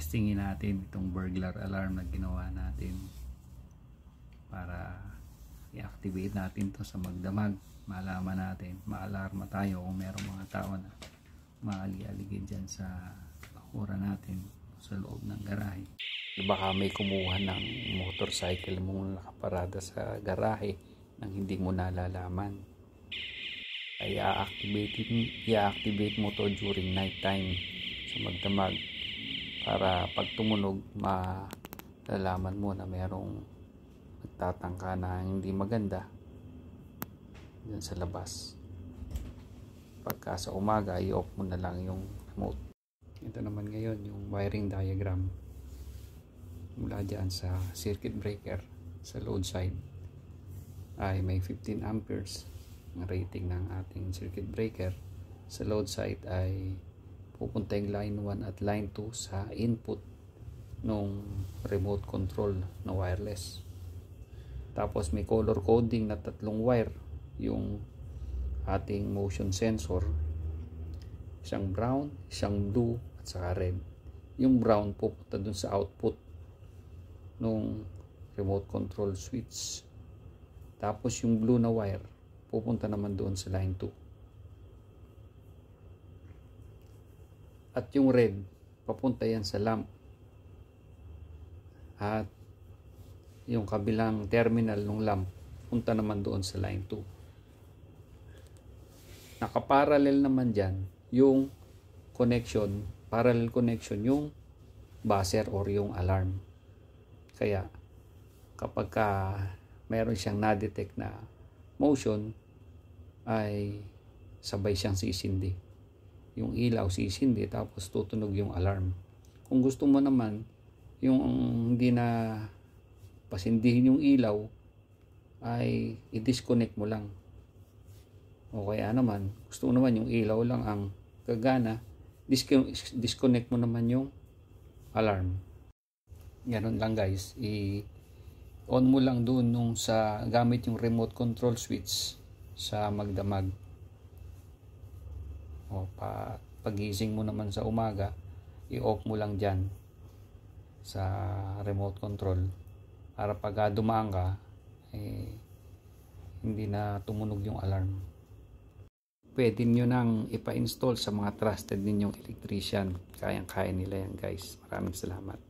testingin natin itong burglar alarm na ginawa natin para i-activate natin to sa magdamag. Malaman natin, maalarma tayo kung merong mga tao na maali-aligid dyan sa bakura natin sa loob ng garahe. Baka may kumuha ng motorcycle mong nakaparada sa garahe nang hindi mo nalalaman. Ay i-activate mo to during night time sa magdamag para pag tumunog malalaman mo na merong nagtatangka na hindi maganda dyan sa labas. Pagka sa umaga i-off mo na lang yung remote. Ito naman ngayon yung wiring diagram mula dyan sa circuit breaker sa load side ay may 15 amperes ang rating ng ating circuit breaker. Sa load side ay pupunta yung line 1 at line 2 sa input nung remote control na wireless. Tapos may color coding na 3 wire yung ating motion sensor, isang brown, isang blue at saka red. Yung brown pupunta dun sa output nung remote control switch, tapos yung blue na wire pupunta naman doon sa line 2 at yung red papunta yan sa lamp at yung kabilang terminal ng lamp punta naman doon sa line 2. Nakaparallel naman dyan yung connection, parallel connection yung buzzer or yung alarm. Kaya kapag mayroon siyang na-detect na motion ay sabay siyang sisindi. Yung ilaw sisindi tapos tutunog yung alarm. Kung gusto mo naman yung hindi na pasindihin yung ilaw ay i-disconnect mo lang. O kaya naman, gusto mo naman yung ilaw lang ang gagana, disconnect mo naman yung alarm. Ganun lang guys, i-on mo lang doon nung sa gamit yung remote control switch sa magdamag. O pagising mo naman sa umaga, i-off mo lang dyan sa remote control para pag dumaan ka, hindi na tumunog yung alarm. Pwede nyo nang ipa-install sa mga trusted ninyong electrician. Kayang-kaya nila yan guys. Maraming salamat.